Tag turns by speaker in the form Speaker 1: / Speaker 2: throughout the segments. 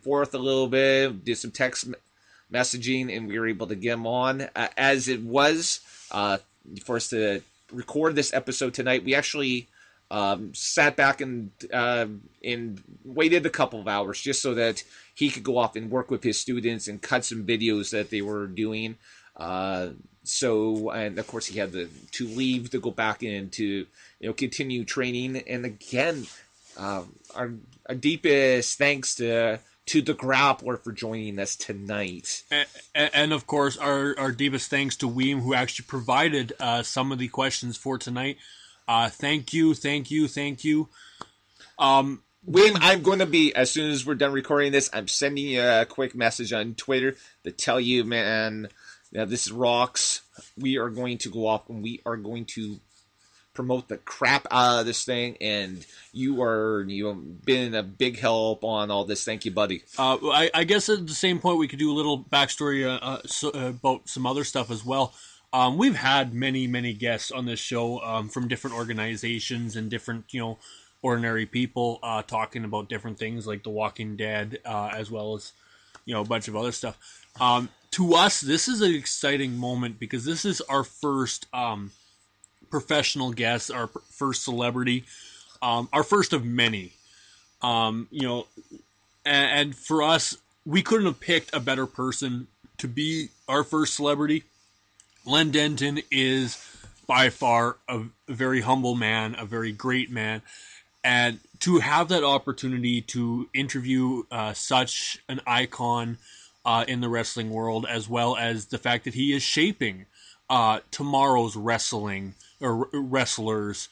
Speaker 1: forth a little bit, did some text messaging, and we were able to get him on. As it was for us to record this episode tonight, we actually sat back and waited a couple of hours just so that he could go off and work with his students and cut some videos that they were doing. And of course he had to leave to go back in to continue training. And again, our deepest thanks to the Grappler for joining us tonight.
Speaker 2: And of course, our deepest thanks to Weem, who actually provided some of the questions for tonight. Thank you.
Speaker 1: Weem, I'm going to be, as soon as we're done recording this, I'm sending you a quick message on Twitter to tell you, man, this rocks. We are going to go off and we are going to promote the crap out of this thing, and you've been a big help on all this. Thank you, buddy.
Speaker 2: I guess at the same point we could do a little backstory about some other stuff as well. We've had many guests on this show from different organizations and different ordinary people talking about different things like The Walking Dead, as well as a bunch of other stuff. To us, this is an exciting moment because this is our first professional guest, our first celebrity, our first of many. And for us, we couldn't have picked a better person to be our first celebrity. Len Denton is by far a very humble man, a very great man. And to have that opportunity to interview such an icon in the wrestling world, as well as the fact that he is shaping tomorrow's wrestling or wrestlers,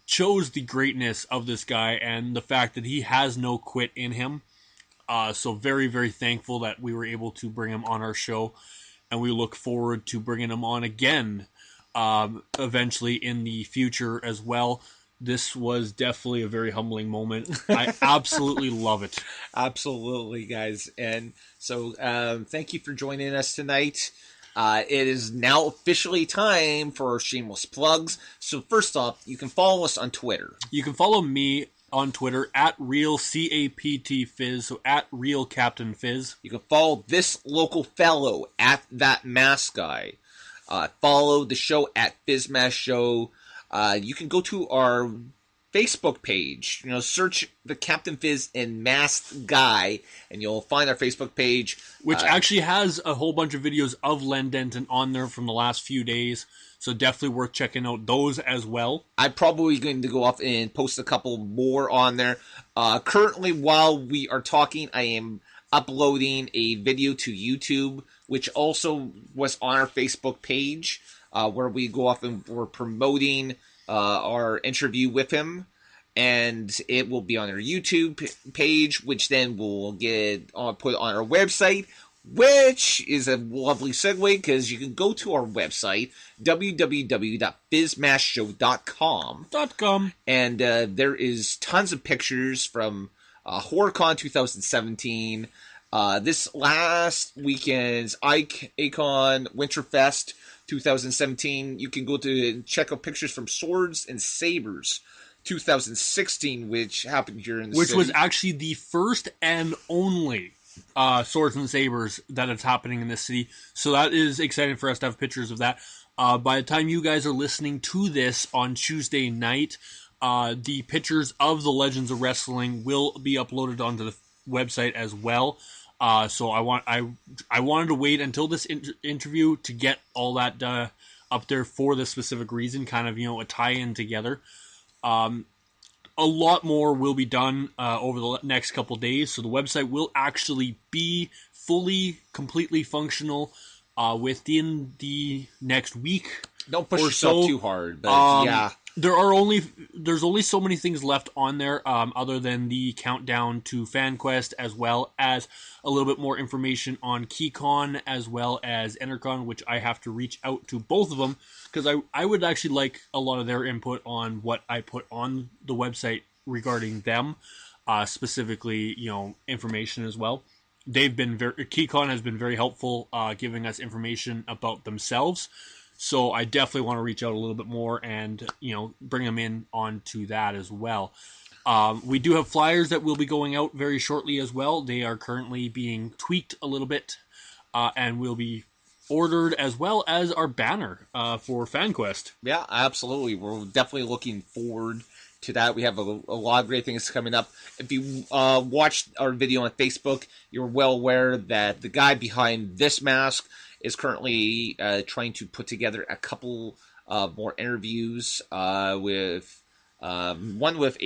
Speaker 2: shows the greatness of this guy and the fact that he has no quit in him. So very, very thankful that we were able to bring him on our show, and we look forward to bringing him on again eventually in the future as well. This was definitely a very humbling moment. I absolutely love it.
Speaker 1: Absolutely, guys. And so thank you for joining us tonight. It is now officially time for shameless plugs. So first off, you can follow us on Twitter.
Speaker 2: You can follow me on Twitter at RealCaptFizz, so at RealCaptainFizz.
Speaker 1: You can follow this local fellow at That Mask Guy. Follow the show at FizzMask Show. You can go to our Facebook page, search the Captain Fizz and Masked Guy, and you'll find our Facebook page.
Speaker 2: Which actually has a whole bunch of videos of Len Denton on there from the last few days, so definitely worth checking out those as well.
Speaker 1: I'm probably going to go off and post a couple more on there. Currently, while we are talking, I am uploading a video to YouTube, which also was on our Facebook page. Where we go off and we're promoting our interview with him, and it will be on our YouTube page, which then will get put on our website, which is a lovely segue because you can go to our website, www.fizzmaskshow.com, and there is tons of pictures from HorrorCon 2017, this last weekend's Icon Winterfest 2017. You can go to check out pictures from Swords and Sabers 2016, which happened here in the city.
Speaker 2: Which was actually the first and only Swords and Sabers that is happening in this city. So that is exciting for us to have pictures of that. By the time you guys are listening to this on Tuesday night, the pictures of the Legends of Wrestling will be uploaded onto the website as well. So I wanted to wait until this interview to get all that up there for this specific reason, kind of a tie-in together. A lot more will be done over the next couple days, so the website will actually be completely functional within the next week.
Speaker 1: Don't push yourself too hard, but yeah.
Speaker 2: There's only so many things left on there, other than the countdown to FanQuest, as well as a little bit more information on KeyCon, as well as EnterCon, which I have to reach out to both of them, because I would actually like a lot of their input on what I put on the website regarding them, specifically, information as well. KeyCon has been very helpful, giving us information about themselves. So I definitely want to reach out a little bit more and, bring them in onto that as well. We do have flyers that will be going out very shortly as well. They are currently being tweaked a little bit, and will be ordered, as well as our banner for FanQuest.
Speaker 1: Yeah, absolutely. We're definitely looking forward to that. We have a lot of great things coming up. If you watched our video on Facebook, you're well aware that the guy behind this mask is currently trying to put together a couple more interviews with one with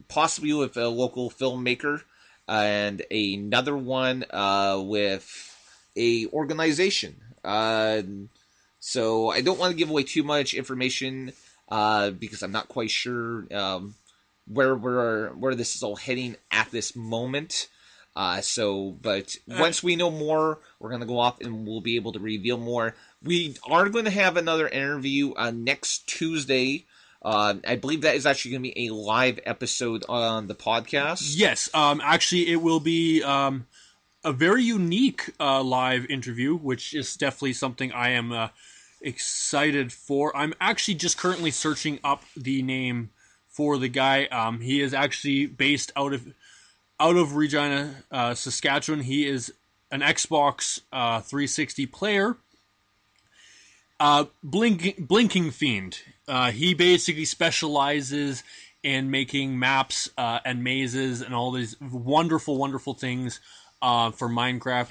Speaker 1: possibly with a local filmmaker, and another one with a organization. So I don't want to give away too much information because I'm not quite sure where this is all heading at this moment. But once we know more, we're going to go off and we'll be able to reveal more. We are going to have another interview next Tuesday. I believe that is actually going to be a live episode on the podcast.
Speaker 2: Yes, actually, it will be a very unique live interview, which is definitely something I am excited for. I'm actually just currently searching up the name for the guy. He is actually based out of Regina, Saskatchewan. He is an Xbox 360 player. Blinking Fiend. He basically specializes in making maps and mazes and all these wonderful, wonderful things for Minecraft.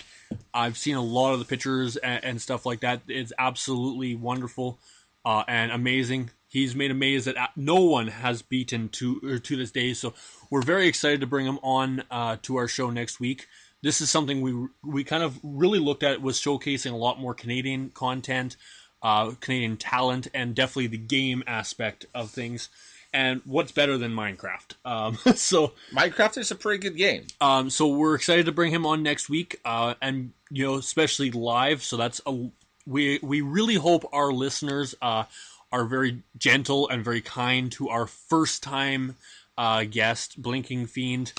Speaker 2: I've seen a lot of the pictures and stuff like that. It's absolutely wonderful and amazing. He's made a maze that no one has beaten to this day, so we're very excited to bring him on to our show next week. This is something we kind of really looked at, was showcasing a lot more Canadian content, Canadian talent, and definitely the game aspect of things. And what's better than Minecraft? So
Speaker 1: Minecraft is a pretty good game.
Speaker 2: So we're excited to bring him on next week, and especially live. So we really hope our listeners are very gentle and very kind to our first time guest, Blinking Fiend.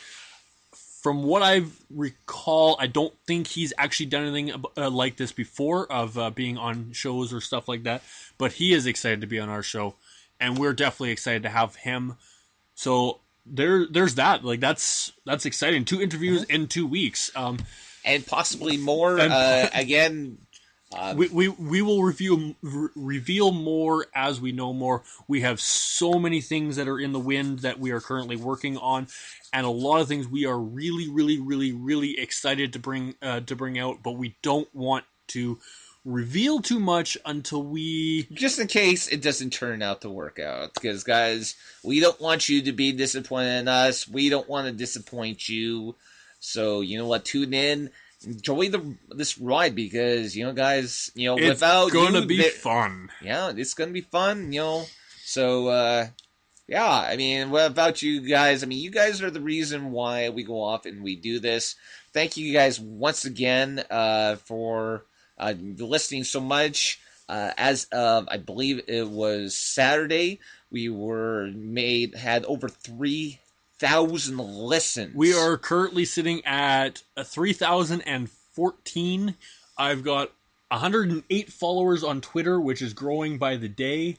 Speaker 2: From what I recall, I don't think he's actually done anything like this before, of being on shows or stuff like that. But he is excited to be on our show, and we're definitely excited to have him. So there's that. Like that's exciting. 2 interviews in 2 weeks,
Speaker 1: and possibly more. Again,
Speaker 2: we will reveal more as we know more. We have so many things that are in the wind that we are currently working on, and a lot of things we are really, really, really, really excited to bring out. But we don't want to reveal too much until we...
Speaker 1: Just in case it doesn't turn out to work out. Because, guys, we don't want you to be disappointed in us. We don't want to disappoint you. So, you know what? Tune in. Enjoy this ride because, guys,
Speaker 2: it's
Speaker 1: without
Speaker 2: gonna be fun.
Speaker 1: Yeah, it's gonna be fun, So, yeah, I mean, what about you guys? I mean, you guys are the reason why we go off and we do this. Thank you guys once again for listening so much. As of, I believe it was Saturday, we had over 3,000 listens.
Speaker 2: We are currently sitting at 3,014. I've got 108 followers on Twitter, which is growing by the day.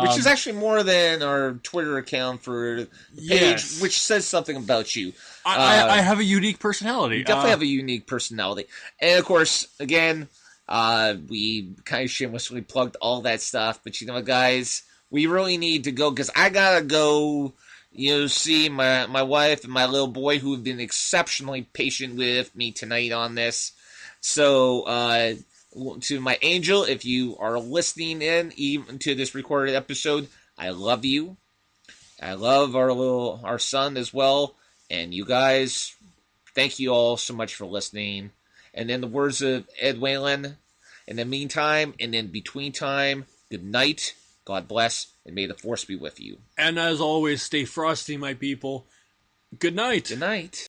Speaker 1: Which is actually more than our Twitter account for the page,
Speaker 2: yes.
Speaker 1: Which says something about you.
Speaker 2: I have a unique personality.
Speaker 1: You definitely have a unique personality. And, of course, again, we kind of shamelessly plugged all that stuff. But, guys, we really need to go because I got to go, see my wife and my little boy who have been exceptionally patient with me tonight on this. So, to my angel, if you are listening in even to this recorded episode, I love you. I love our son as well. And you guys, thank you all so much for listening. And in the words of Ed Whalen, in the meantime, and in between time, good night, God bless, and may the force be with you.
Speaker 2: And as always, stay frosty, my people. Good night.
Speaker 1: Good night.